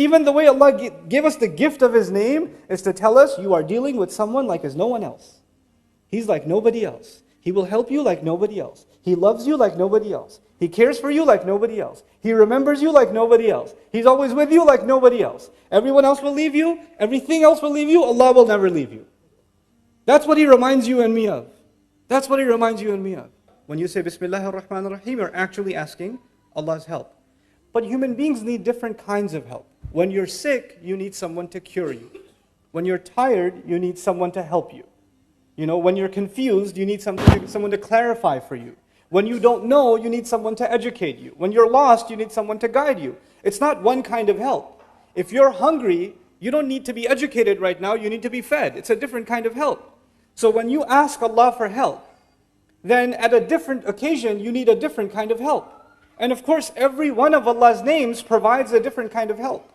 Even the way Allah gave us the gift of His name is to tell us you are dealing with someone like as no one else. He's like nobody else. He will help you like nobody else. He loves you like nobody else. He cares for you like nobody else. He remembers you like nobody else. He's always with you like nobody else. Everyone else will leave you. Everything else will leave you. Allah will never leave you. That's what He reminds you and me of. That's what He reminds you and me of. When you say Bismillahir Rahmanir Rahim, you're actually asking Allah's help. But human beings need different kinds of help. When you're sick, you need someone to cure you. When you're tired, you need someone to help you. When you're confused, you need someone to clarify for you. When you don't know, you need someone to educate you. When you're lost, you need someone to guide you. It's not one kind of help. If you're hungry, you don't need to be educated right now, you need to be fed. It's a different kind of help. So when you ask Allah for help, then at a different occasion, you need a different kind of help. And of course, every one of Allah's names provides a different kind of help.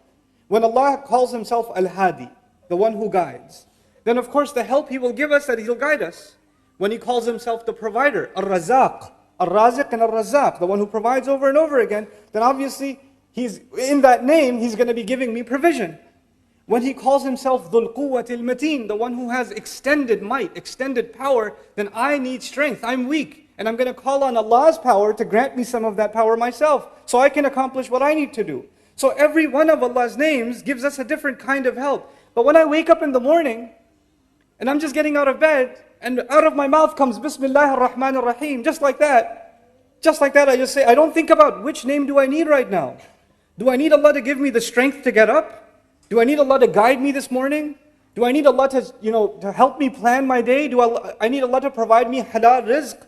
When Allah calls Himself Al-Hadi, the one who guides, then of course the help He will give us, that He'll guide us. When He calls Himself the provider, Ar-Razaq, Ar-Raziq and Ar-Razaq, the one who provides over and over again, then obviously He's in that name, He's going to be giving me provision. When He calls Himself Dhul Quwwatil Mateen, the one who has extended might, extended power, then I need strength, I'm weak. And I'm going to call on Allah's power to grant me some of that power myself, so I can accomplish what I need to do. So every one of Allah's names gives us a different kind of help. But when I wake up in the morning, and I'm just getting out of bed, and out of my mouth comes Bismillahir Rahmanir Rahim, just like that I just say, I don't think about which name do I need right now. Do I need Allah to give me the strength to get up? Do I need Allah to guide me this morning? Do I need Allah to help me plan my day? Do I need Allah to provide me halal rizq?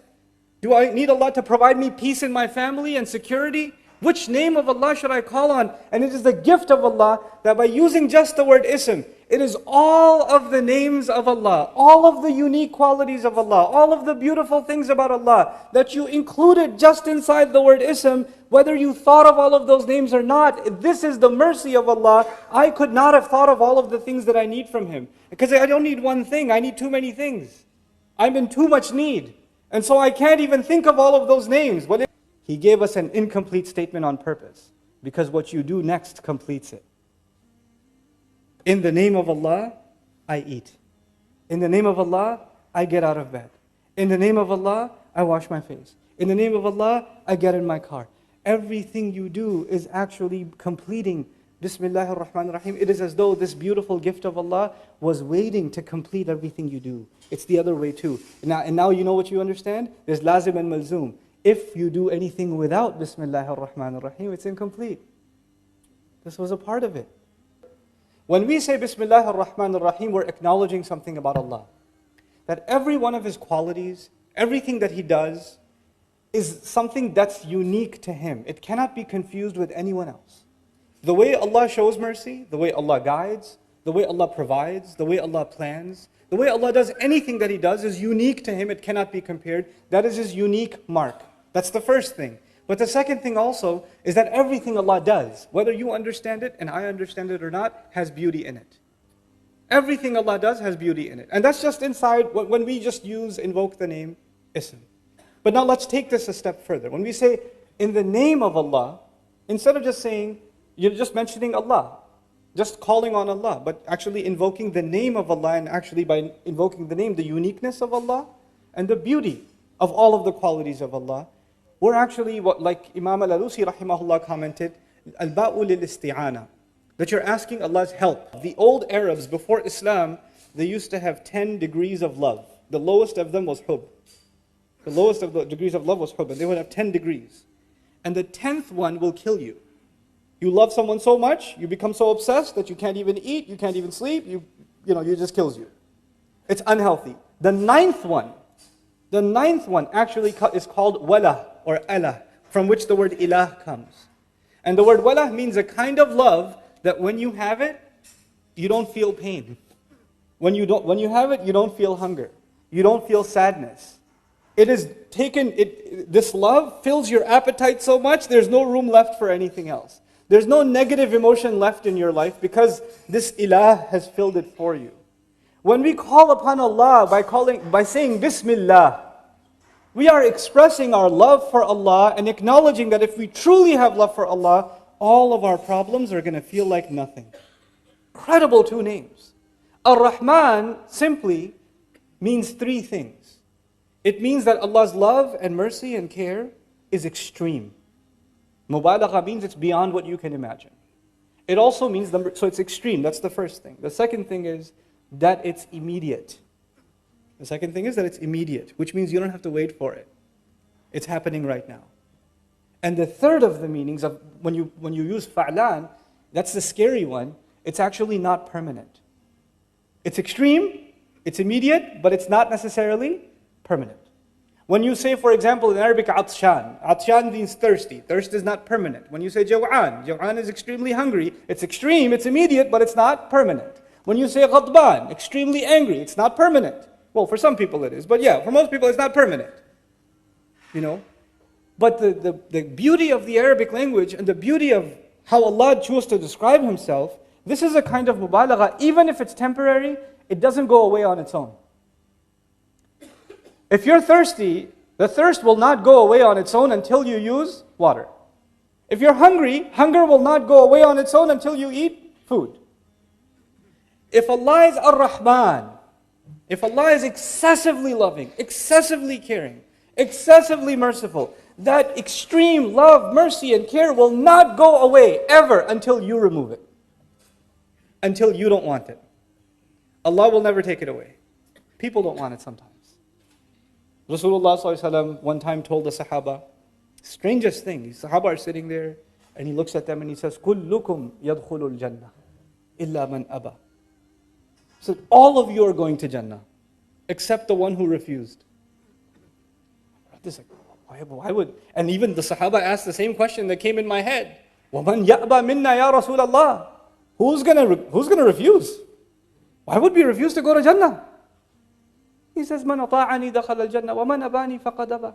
Do I need Allah to provide me peace in my family and security? Which name of Allah should I call on? And it is the gift of Allah that by using just the word ism, it is all of the names of Allah, all of the unique qualities of Allah, all of the beautiful things about Allah that you included just inside the word ism, whether you thought of all of those names or not. This is the mercy of Allah. I could not have thought of all of the things that I need from Him. Because I don't need one thing, I need too many things. I'm in too much need. And so I can't even think of all of those names. He gave us an incomplete statement on purpose, because what you do next completes it. In the name of Allah, I eat. In the name of Allah, I get out of bed. In the name of Allah, I wash my face. In the name of Allah, I get in my car. Everything you do is actually completing Bismillahir Rahmanir Rahim. It is as though this beautiful gift of Allah was waiting to complete everything you do. It's the other way too. And now you know what you understand? There's lazim and malzoom. If you do anything without Bismillahir Rahmanir Rahim, it's incomplete. This was a part of it. When we say Bismillahir Rahmanir Rahim, we're acknowledging something about Allah. That every one of His qualities, everything that He does, is something that's unique to Him. It cannot be confused with anyone else. The way Allah shows mercy, the way Allah guides, the way Allah provides, the way Allah plans, the way Allah does anything that He does is unique to Him. It cannot be compared. That is His unique mark. That's the first thing. But the second thing also is that everything Allah does, whether you understand it and I understand it or not, has beauty in it. Everything Allah does has beauty in it. And that's just inside when we just invoke the name Ism. But now let's take this a step further. When we say in the name of Allah, instead of just saying, you're just mentioning Allah, just calling on Allah, but actually invoking the name of Allah, and actually by invoking the name, the uniqueness of Allah and the beauty of all of the qualities of Allah, we're actually, like Imam Al-Alusi rahimahullah commented, al-ba'u lil-isti'ana, that you're asking Allah's help. The old Arabs before Islam, they used to have 10 degrees of love. The lowest of them was hub. The lowest of the degrees of love was hub, and they would have 10 degrees. And the 10th one will kill you. You love someone so much, you become so obsessed that you can't even eat, you can't even sleep, you just kills you. It's unhealthy. The ninth one actually is called wala or Allah, from which the word ilah comes. And the word wala means a kind of love that when you have it, you don't feel pain. When you have it, you don't feel hunger. You don't feel sadness. This love fills your appetite so much, there's no room left for anything else. There's no negative emotion left in your life because this ilah has filled it for you. When we call upon Allah by saying Bismillah, we are expressing our love for Allah and acknowledging that if we truly have love for Allah, all of our problems are going to feel like nothing. Incredible two names. Ar-Rahman simply means three things. It means that Allah's love and mercy and care is extreme. Mubalagha means it's beyond what you can imagine. It also means, so it's extreme, that's the first thing. The second thing is that it's immediate. The second thing is that it's immediate, which means you don't have to wait for it. It's happening right now. And the third of the meanings of when you use fa'lan, that's the scary one, it's actually not permanent. It's extreme, it's immediate, but it's not necessarily permanent. When you say, for example, in Arabic, atshan. Atshan means thirsty. Thirst is not permanent. When you say jaw'an, jaw'an is extremely hungry. It's extreme, it's immediate, but it's not permanent. When you say ghadban, extremely angry, it's not permanent. Well, for some people it is, but yeah, for most people it's not permanent. You know? But the beauty of the Arabic language and the beauty of how Allah chose to describe Himself, this is a kind of mubalagha. Even if it's temporary, it doesn't go away on its own. If you're thirsty, the thirst will not go away on its own until you use water. If you're hungry, hunger will not go away on its own until you eat food. If Allah is Ar-Rahman, if Allah is excessively loving, excessively caring, excessively merciful, that extreme love, mercy, and care will not go away ever until you remove it. Until you don't want it. Allah will never take it away. People don't want it sometimes. Rasulullah ﷺ one time told the Sahaba, strangest thing, the Sahaba are sitting there and he looks at them and he says, كُلُّكُمْ يَدْخُلُ الْجَنَّةِ إِلَّا مَنْ أَبَى. He said, all of you are going to Jannah, except the one who refused. This why would, and even the Sahaba asked the same question that came in my head. وَمَنْ يَأْبَى مِنَّا يَا رَسُولَ اللَّهِ. Who's gonna refuse? Why would we refuse to go to Jannah? He says, مَنْ أَطَاعَنِي دَخَلَ الْجَنَّةِ وَمَنْ أَبَانِي فَقَدْ أَبَى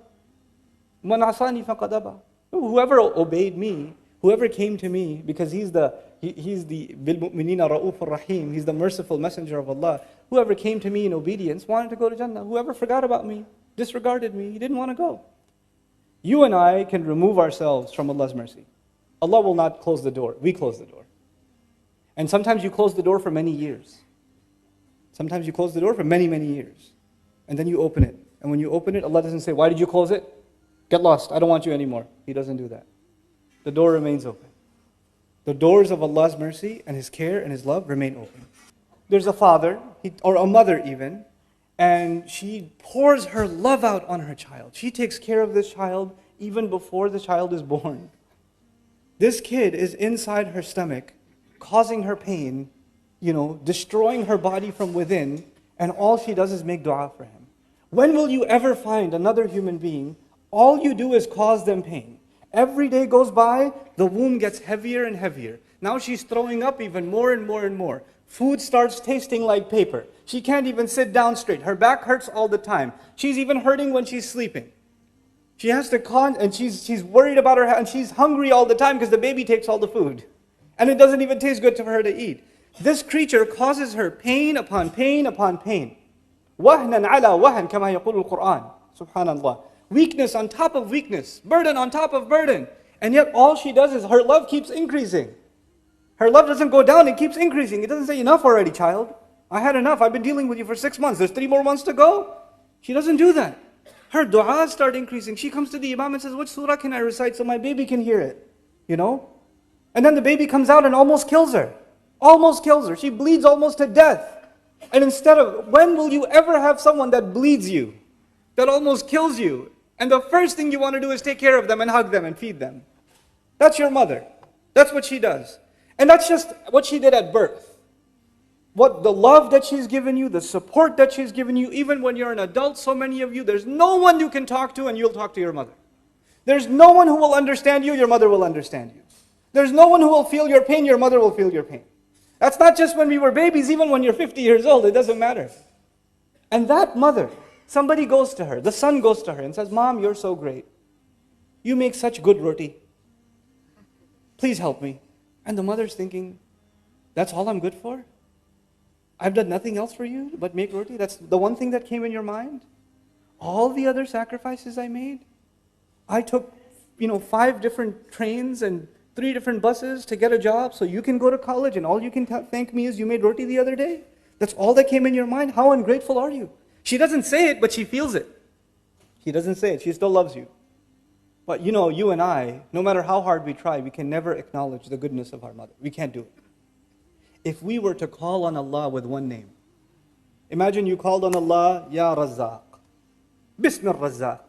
مَنْ عَصَانِي فَقَدْ أَبَى. Whoever obeyed me, whoever came to me, because he's the بِالْمُؤْمِنِينَ رَؤُوفٌ رَحِيمٌ, he's the merciful messenger of Allah. Whoever came to me in obedience wanted to go to Jannah. Whoever forgot about me, disregarded me, he didn't want to go. You and I can remove ourselves from Allah's mercy. Allah will not close the door. We close the door. And sometimes you close the door for many years. Sometimes you close the door for many, many years. And then you open it. And when you open it, Allah doesn't say, why did you close it? Get lost. I don't want you anymore. He doesn't do that. The door remains open. The doors of Allah's mercy and His care and His love remain open. There's a father, or a mother even, and she pours her love out on her child. She takes care of this child even before the child is born. This kid is inside her stomach, causing her pain, destroying her body from within, and all she does is make dua for him. When will you ever find another human being, all you do is cause them pain? Every day goes by, the womb gets heavier and heavier. Now she's throwing up even more and more and more. Food starts tasting like paper. She can't even sit down straight. Her back hurts all the time. She's even hurting when she's sleeping. She has to and she's worried about her, and she's hungry all the time because the baby takes all the food. And it doesn't even taste good for her to eat. This creature causes her pain upon pain upon pain. وَهْنًا عَلَى وَهْنٍ كَمَا يَقُولُ الْقُرْآنِ. Subhanallah. Weakness on top of weakness. Burden on top of burden. And yet all she does is her love keeps increasing. Her love doesn't go down, it keeps increasing. It doesn't say, enough already, child. I had enough. I've been dealing with you for 6 months. There's 3 more months to go. She doesn't do that. Her du'as start increasing. She comes to the imam and says, which surah can I recite so my baby can hear it? And then the baby comes out and almost kills her. Almost kills her. She bleeds almost to death. And when will you ever have someone that bleeds you? That almost kills you? And the first thing you want to do is take care of them and hug them and feed them. That's your mother. That's what she does. And that's just what she did at birth. What the love that she's given you, the support that she's given you, even when you're an adult, so many of you, there's no one you can talk to and you'll talk to your mother. There's no one who will understand you, your mother will understand you. There's no one who will feel your pain, your mother will feel your pain. That's not just when we were babies, even when you're 50 years old, it doesn't matter. And that mother, somebody goes to her, the son goes to her and says, Mom, you're so great. You make such good roti. Please help me. And the mother's thinking, that's all I'm good for? I've done nothing else for you but make roti? That's the one thing that came in your mind? All the other sacrifices I made? I took, 5 different trains and 3 different buses to get a job so you can go to college and all you can thank me is you made roti the other day? That's all that came in your mind? How ungrateful are you? She doesn't say it, but she feels it. He doesn't say it. She still loves you. But you and I, no matter how hard we try, we can never acknowledge the goodness of our mother. We can't do it. If we were to call on Allah with one name, imagine you called on Allah, Ya Razzaq, Bismil Razzaq.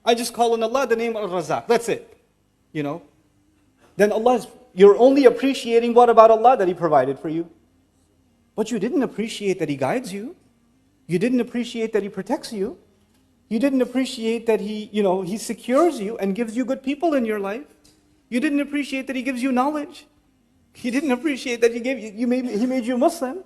I just call on Allah the name of Razzaq. That's it. Then you're only appreciating what about Allah? That He provided for you. But you didn't appreciate that He guides you. You didn't appreciate that He protects you. You didn't appreciate that He secures you and gives you good people in your life. You didn't appreciate that He gives you knowledge. You didn't appreciate that He made you Muslim.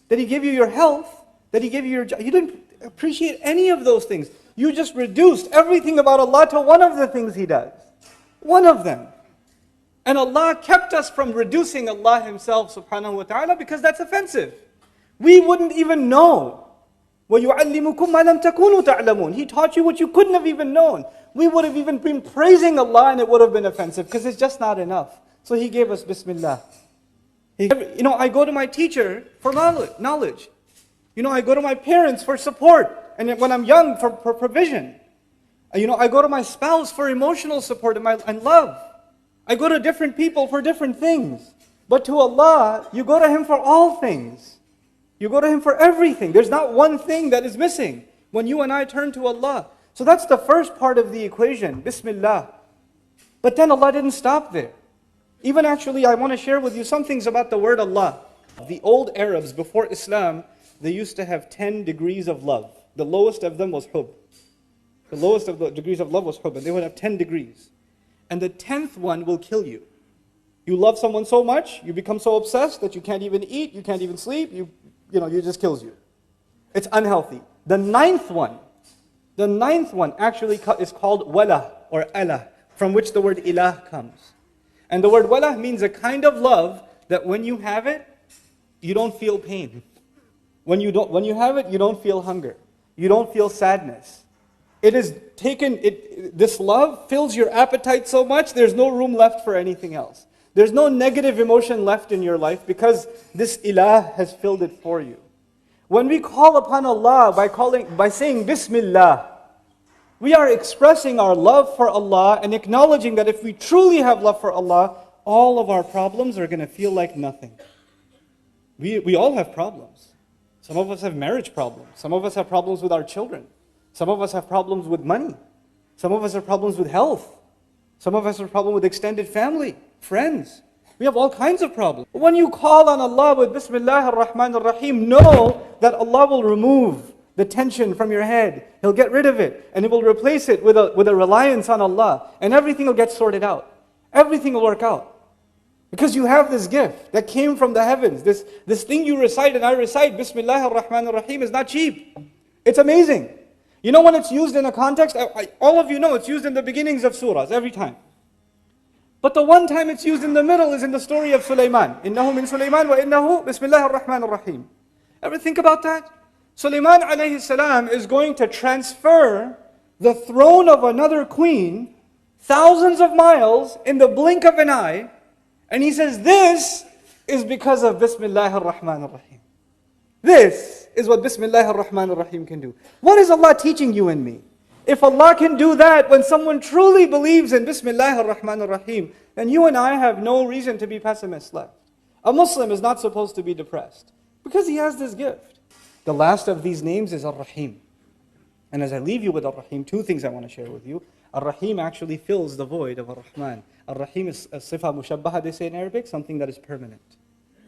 That He gave you your health. That He gave you your job. You didn't appreciate any of those things. You just reduced everything about Allah to one of the things He does. One of them. And Allah kept us from reducing Allah Himself subhanahu wa ta'ala because that's offensive. We wouldn't even know. وَيُعَلِّمُكُمْ مَا لَمْ تَكُونُوا تَعْلَمُونَ He taught you what you couldn't have even known. We would have even been praising Allah and it would have been offensive because it's just not enough. So He gave us Bismillah. I go to my teacher for knowledge. I go to my parents for support. And when I'm young, for provision. I go to my spouse for emotional support and love. I go to different people for different things. But to Allah, you go to Him for all things. You go to Him for everything. There's not one thing that is missing when you and I turn to Allah. So that's the first part of the equation, Bismillah. But then Allah didn't stop there. Even actually, I want to share with you some things about the word Allah. The old Arabs, before Islam, they used to have 10 degrees of love. The lowest of them was hub. The lowest of the degrees of love was hub. And they would have 10 degrees. And the 10th one will kill you. You love someone so much, you become so obsessed that you can't even eat, you can't even sleep, it just kills you. It's unhealthy. The ninth one actually is called wala or Allah, from which the word ilah comes. And the word wala means a kind of love that when you have it, you don't feel pain. When you have it, you don't feel hunger. You don't feel sadness. This love fills your appetite so much, there's no room left for anything else. There's no negative emotion left in your life because this ilah has filled it for you. When we call upon Allah by saying Bismillah, we are expressing our love for Allah and acknowledging that if we truly have love for Allah, all of our problems are going to feel like nothing. We all have problems. Some of us have marriage problems. Some of us have problems with our children. Some of us have problems with money. Some of us have problems with health. Some of us have problems with extended family, friends. We have all kinds of problems. When you call on Allah with Bismillah ar-Rahman ar-Rahim, know that Allah will remove the tension from your head. He'll get rid of it. And He will replace it with a reliance on Allah. And everything will get sorted out. Everything will work out. Because you have this gift that came from the heavens. This thing you recite and I recite, Bismillah ar-Rahman ar-Rahim, is not cheap. It's amazing. When it's used in a context, all of you know it's used in the beginnings of surahs every time. But the one time it's used in the middle is in the story of Sulaiman. Innahu min Sulaiman wa innahu Bismillah ar-Rahman ar-Rahim. Ever think about that? Sulaiman alayhi salam is going to transfer the throne of another queen thousands of miles in the blink of an eye. And he says, this is because of Bismillah ar-Rahman ar-Rahim. This is what Bismillah ar-Rahman ar-Rahim can do. What is Allah teaching you and me? If Allah can do that when someone truly believes in Bismillah ar-Rahman ar-Rahim, then you and I have no reason to be pessimists left. A Muslim is not supposed to be depressed because he has this gift. The last of these names is Ar-Rahim. And as I leave you with Ar-Rahim, 2 things I want to share with you. Ar-Rahim actually fills the void of Ar-Rahman. Ar-Rahim is a sifa mushabbaha, they say in Arabic, something that is permanent.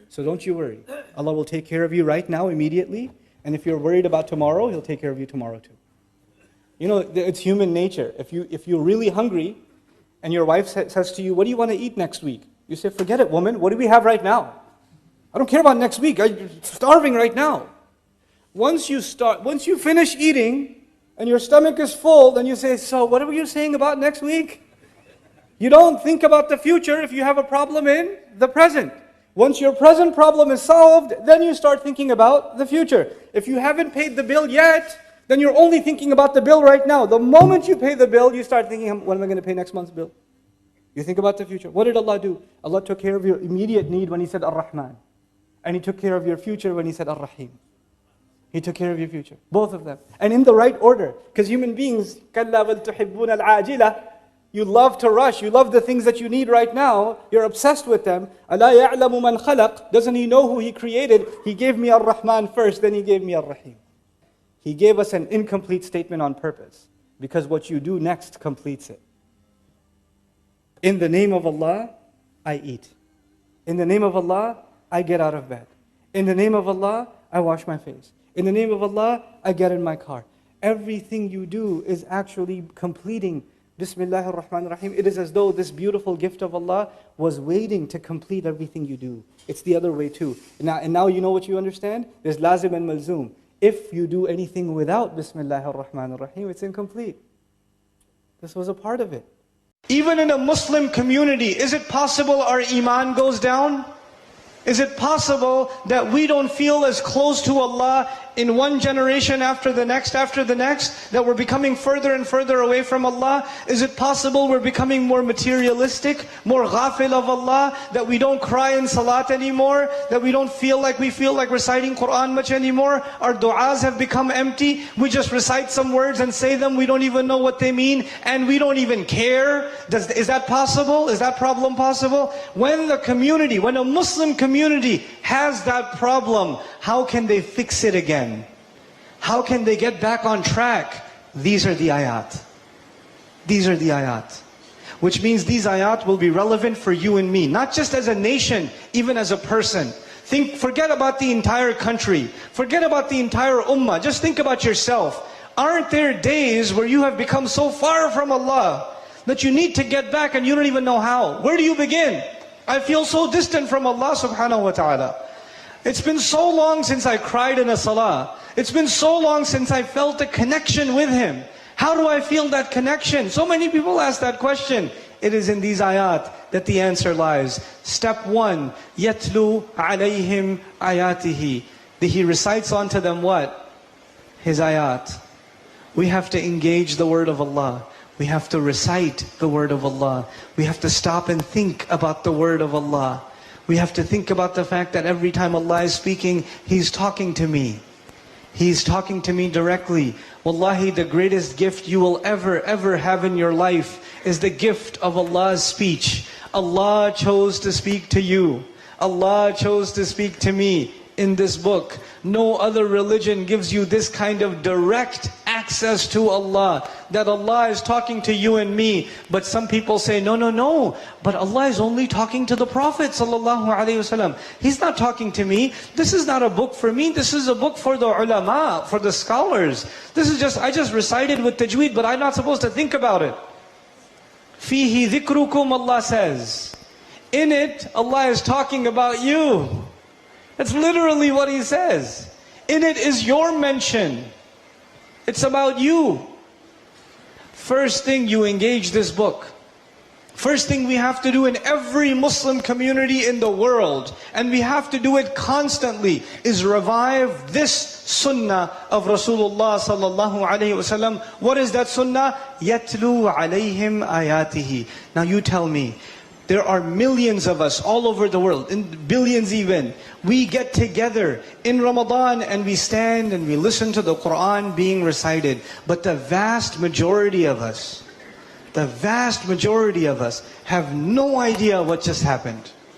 So don't you worry. Allah will take care of you right now, immediately. And if you're worried about tomorrow, He'll take care of you tomorrow too. It's human nature. If you're really hungry, and your wife says to you, what do you want to eat next week? You say, forget it, woman. What do we have right now? I don't care about next week. I'm starving right now. Once you finish eating, and your stomach is full, then you say, so what were you saying about next week? You don't think about the future if you have a problem in the present. Once your present problem is solved, then you start thinking about the future. If you haven't paid the bill yet, then you're only thinking about the bill right now. The moment you pay the bill, you start thinking, when am I going to pay next month's bill? You think about the future. What did Allah do? Allah took care of your immediate need when He said Ar-Rahman. And He took care of your future when He said Ar-Rahim. He took care of your future. Both of them. And in the right order. Because human beings, كَلَّا بَلْ تُحِبُّونَ الْعَاجِلَةِ, you love to rush. You love the things that you need right now. You're obsessed with them. أَلَا يَعْلَمُ مَنْ خَلَقَ. Doesn't He know who He created? He gave me Ar-Rahman first, then He gave me Ar-Rahim. He gave us an incomplete statement on purpose. Because what you do next completes it. In the name of Allah, I eat. In the name of Allah, I get out of bed. In the name of Allah, I wash my face. In the name of Allah, I get in my car. Everything you do is actually completing Bismillah ar-Rahman ar-Rahim. It is as though this beautiful gift of Allah was waiting to complete everything you do. It's the other way too. And now you know what you understand? There's lazim and malzoom. If you do anything without Bismillah ar-Rahman ar-Rahim, it's incomplete. This was a part of it. Even in a Muslim community, is it possible our iman goes down? Is it possible that we don't feel as close to Allah in one generation after the next, that we're becoming further and further away from Allah? Is it possible we're becoming more materialistic, more ghafil of Allah, that we don't cry in salat anymore, that we don't feel like reciting Quran much anymore? Our du'as have become empty. We just recite some words and say them, we don't even know what they mean, and we don't even care. Is that possible? Is that problem possible? When a Muslim community has that problem, how can they fix it again? How can they get back on track? These are the ayat. These are the ayat. Which means these ayat will be relevant for you and me. Not just as a nation, even as a person. Forget about the entire country. Forget about the entire ummah. Just think about yourself. Aren't there days where you have become so far from Allah that you need to get back and you don't even know how? Where do you begin? I feel so distant from Allah subhanahu wa ta'ala. It's been so long since I cried in a salah. It's been so long since I felt a connection with Him. How do I feel that connection? So many people ask that question. It is in these ayat that the answer lies. Step 1, يَتْلُو عَلَيْهِمْ آيَاتِهِ. He recites onto them what? His ayat. We have to engage the word of Allah. We have to recite the word of Allah. We have to stop and think about the word of Allah. We have to think about the fact that every time Allah is speaking, He's talking to me. He's talking to me directly. Wallahi, the greatest gift you will ever have in your life is the gift of Allah's speech. Allah chose to speak to you. Allah chose to speak to me in this book. No other religion gives you this kind of direct access to Allah, that Allah is talking to you and me. But some people say, no, but Allah is only talking to the Prophet ﷺ. He's not talking to me. This is not a book for me. This is a book for the ulama, for the scholars. This is I just recited with tajweed, but I'm not supposed to think about it. Fihi dhikrukum, Allah says. In it, Allah is talking about you. That's literally what He says. In it is your mention. It's about you. First thing, you engage this book. First thing we have to do in every Muslim community in the world, and we have to do it constantly, is revive this sunnah of Rasulullah sallallahu alaihi wasallam. What is that sunnah? يَتْلُو عَلَيْهِمْ آيَاتِهِ. Now you tell me, there are millions of us all over the world, in billions even. We get together in Ramadan and we stand and we listen to the Quran being recited. But the vast majority of us have no idea what just happened.